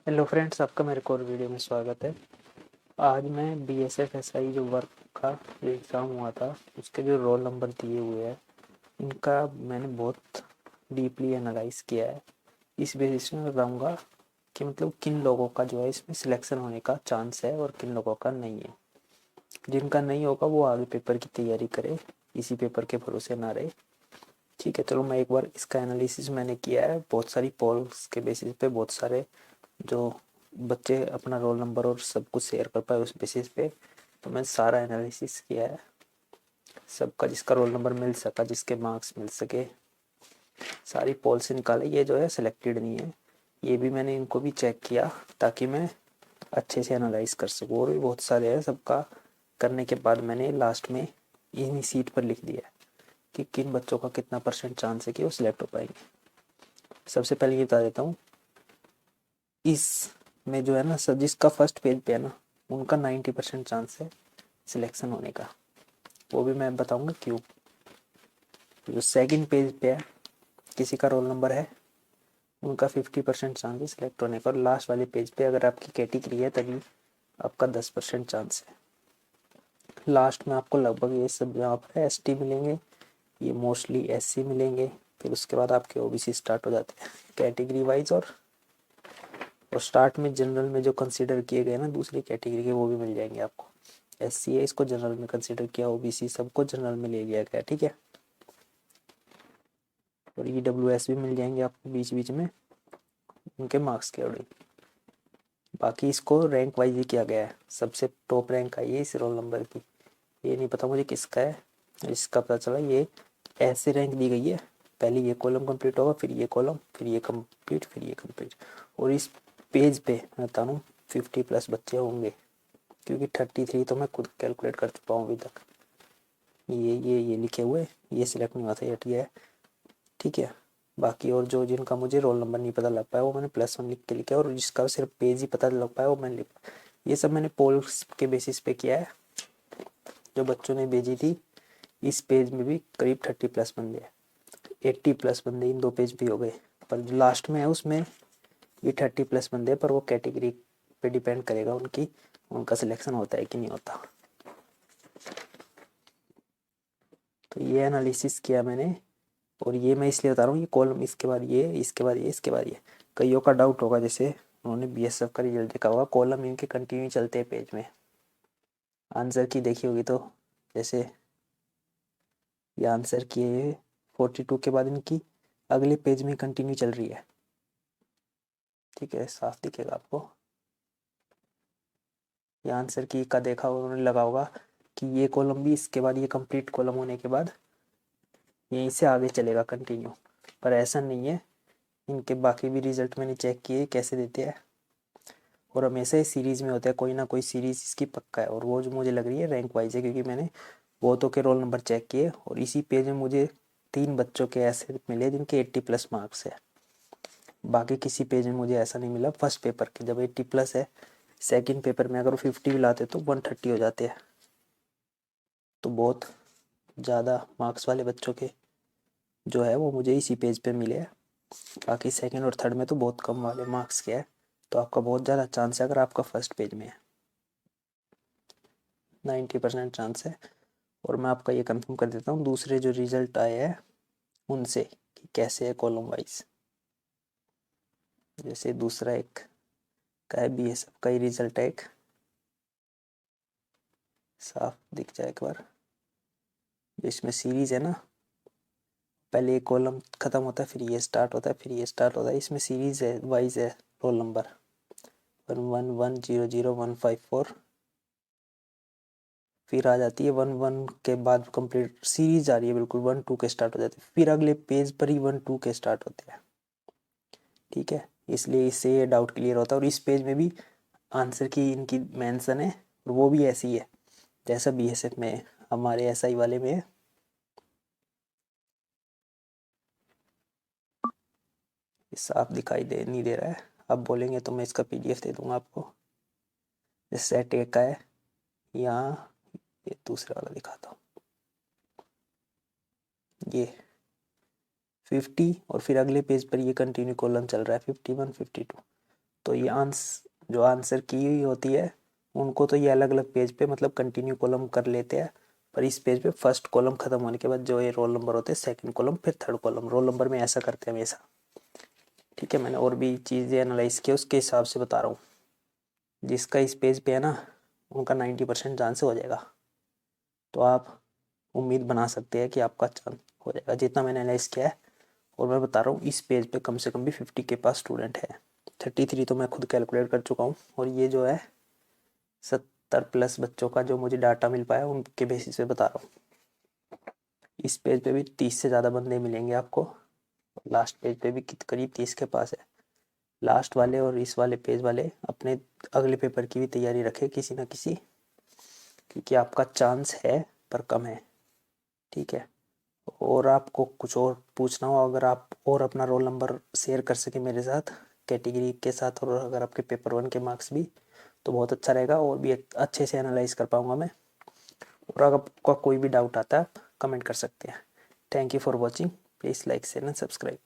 Hello friends, आपका मेरे को और वीडियो में स्वागत है। आज मैं बीएसएफ एसआई जो वर्क का जो एग्ज़ाम हुआ था उसके जो रोल नंबर दिए हुए हैं इनका मैंने बहुत डीपली एनालाइज किया है। इस बेसिस में मैं बताऊँगा कि मतलब किन लोगों का जो है इसमें सिलेक्शन होने का चांस है और किन लोगों का नहीं है। जिनका नहीं होगा वो आगे पेपर की तैयारी करे, इसी पेपर के भरोसे ना रहे। ठीक है, चलो मैं एक बार इसका एनालिसिस मैंने किया है बहुत सारी पोल्स के बेसिस पे। बहुत सारे जो बच्चे अपना रोल नंबर और सब कुछ शेयर कर पाए उस बेसिस पे तो मैं सारा एनालिसिस किया है सबका, जिसका रोल नंबर मिल सका, जिसके मार्क्स मिल सके, सारी पोल से निकाले। ये जो है सिलेक्टेड नहीं है, ये भी मैंने इनको भी चेक किया ताकि मैं अच्छे से एनालाइज कर सकूँ। और भी बहुत सारे हैं, सबका करने के बाद मैंने लास्ट में इन्हीं सीट पर लिख दिया कि किन बच्चों का कितना परसेंट चांस है कि वो सिलेक्ट हो पाएंगे। सबसे पहले ये बता देता हूँ, इस में जो है ना सर, जिसका फर्स्ट पेज पे है ना उनका 90% चांस है सिलेक्शन होने का। वो भी मैं बताऊंगा क्यों। जो सेकंड पेज पे है, किसी का रोल नंबर है, उनका 50% चांस है सिलेक्ट होने का। और लास्ट वाले पेज पे अगर आपकी कैटेगरी है तभी आपका 10% चांस है। लास्ट में आपको लगभग ये सब यहाँ पर एस टी मिलेंगे, ये मोस्टली एस सी मिलेंगे, फिर उसके बाद आपके ओबीसी स्टार्ट हो जाते हैं कैटेगरी वाइज। और स्टार्ट में जनरल में जो कंसीडर किए गए ना दूसरी कैटेगरी के, वो भी मिल जाएंगे आपको। एस सी है, इसको जनरल में कंसीडर किया, ओबीसी सबको जनरल में ले लिया गया। ठीक है, और ईडब्ल्यूएस भी मिल जाएंगे आपको बीच बीच में उनके मार्क्स के अकॉर्डिंग। बाकी इसको रैंक वाइज ही किया गया है, सबसे टॉप रैंक आई है इस रोल नंबर की। ये नहीं पता मुझे किसका है, इसका पता चला ये ऐसे रैंक दी गई है, पहले ये कॉलम कंप्लीट होगा, फिर ये कॉलम, फिर ये कंप्लीट, फिर ये कंप्लीट। और इस पेज पे मैं बता रहा हूँ 50+ बच्चे होंगे, क्योंकि 33 तो मैं खुद कैलकुलेट कर चुका हूँ अभी तक। ये लिखे हुए, ये सिलेक्ट नहीं हुआ था, ये हट गया है। ठीक है, बाकी और जो जिनका मुझे रोल नंबर नहीं पता लग पाया वो मैंने +1 लिख के लिखा है, और जिसका सिर्फ पेज ही पता लग पाया वो मैंने लिखा। ये सब मैंने पोल्स के बेसिस पे किया है जो बच्चों ने भेजी थी। इस पेज में भी करीब 30+ बंदे हैं, 80+ बंदे इन दो पेज भी हो गए। पर जो लास्ट में है उसमें ये 30+ बंदे, पर वो कैटेगरी पे डिपेंड करेगा उनकी, उनका सिलेक्शन होता है कि नहीं होता। तो ये एनालिसिस किया मैंने, और ये मैं इसलिए बता रहा हूँ, ये कॉलम इसके बाद ये, इसके बाद ये, इसके बाद ये। कईयों का डाउट होगा, जैसे उन्होंने बीएसएफ का रिजल्ट देखा होगा, कॉलम इनके कंटिन्यू चलते हैं पेज में। आंसर की देखी होगी तो जैसे ये आंसर की है 42 के बाद इनकी अगले पेज में कंटिन्यू चल रही है। ठीक है, साफ दिखेगा आपको। ये आंसर की का देखा उन्होंने लगा होगा कि ये कॉलम भी इसके बाद, ये कंप्लीट कॉलम होने के बाद यहीं से आगे चलेगा कंटिन्यू। पर ऐसा नहीं है, इनके बाकी भी रिजल्ट मैंने चेक किए कैसे देते हैं, और हमेशा इस सीरीज़ में होता है कोई ना कोई सीरीज़ इसकी पक्का है। और वो जो मुझे लग रही है रैंक वाइज है, क्योंकि मैंने बहुतों के रोल नंबर चेक किए और इसी पेज में मुझे 3 बच्चों के ऐसे मिले जिनके 80+ मार्क्स है। बाकी किसी पेज में मुझे ऐसा नहीं मिला। फर्स्ट पेपर के जब 80+ है, सेकंड पेपर में अगर वो 50 भी लाते तो 130 हो जाते हैं। तो बहुत ज़्यादा मार्क्स वाले बच्चों के जो है वो मुझे इसी पेज पे मिले हैं। बाकी सेकंड और थर्ड में तो बहुत कम वाले मार्क्स के है। तो आपका बहुत ज़्यादा चांस है अगर आपका फर्स्ट पेज में है, 90% चांस है। और मैं आपका ये कंफर्म कर देता हूँ दूसरे जो रिजल्ट आए हैं उनसे कि कैसे है कॉलम वाइज। जैसे दूसरा एक का है बीएसएफ का ही रिजल्ट है, एक साफ दिख जाए एक बार। इसमें सीरीज है ना, पहले एक कॉलम खत्म होता है, फिर ये स्टार्ट होता है, फिर ये स्टार्ट होता है। इसमें सीरीज है, वाइज है रोल नंबर 11100154, फिर आ जाती है 11 के बाद कंप्लीट सीरीज आ रही है, बिल्कुल 12 के स्टार्ट हो जाते हैं, फिर अगले पेज पर ही 12 के स्टार्ट होते हैं। ठीक है, इसलिए इससे ये डाउट क्लियर होता है। और इस पेज में भी आंसर की इनकी मेंशन है, और वो भी ऐसी है जैसा बीएसएफ में हमारे एसआई वाले में है। साफ दिखाई दे नहीं दे रहा है, अब बोलेंगे तो मैं इसका पीडीएफ दे दूंगा आपको। सेट ए का है यहाँ, ये दूसरा वाला दिखाता हूँ, ये 50, और फिर अगले पेज पर ये कंटिन्यू कॉलम चल रहा है 51 52। तो ये जो आंसर की हुई होती है उनको तो ये अलग अलग पेज पे मतलब कंटिन्यू कॉलम कर लेते हैं, पर इस पेज पे फर्स्ट कॉलम खत्म होने के बाद जो ये रोल नंबर होते हैं सेकंड कॉलम फिर थर्ड कॉलम, रोल नंबर में ऐसा करते हैं हमेशा। ठीक है, मैंने और भी चीज़ें एनालाइज की उसके हिसाब से बता रहा हूँ। जिसका इस पेज पे है ना उनका 90% चांस हो जाएगा, तो आप उम्मीद बना सकते हैं कि आपका चांस हो जाएगा जितना मैंने एनालाइज किया है। और मैं बता रहा हूँ इस पेज पे कम से कम भी 50 के पास स्टूडेंट है, 33 तो मैं खुद कैलकुलेट कर चुका हूँ, और ये जो है 70+ बच्चों का जो मुझे डाटा मिल पाया उनके बेसिस पे बता रहा हूँ। इस पेज पे भी 30 से ज़्यादा बंदे मिलेंगे आपको, लास्ट पेज पे भी करीब 30 के पास है। लास्ट वाले और इस वाले पेज वाले अपने अगले पेपर की भी तैयारी रखें किसी ना किसी, क्योंकि आपका चांस है पर कम है। ठीक है, और आपको कुछ और पूछना हो, अगर आप और अपना रोल नंबर शेयर कर सके मेरे साथ कैटेगरी के साथ, और अगर आपके पेपर 1 के मार्क्स भी, तो बहुत अच्छा रहेगा और भी अच्छे से एनालाइज कर पाऊँगा मैं। और अगर आपका कोई भी डाउट आता है आप कमेंट कर सकते हैं। Thank you for watching, please like share and subscribe.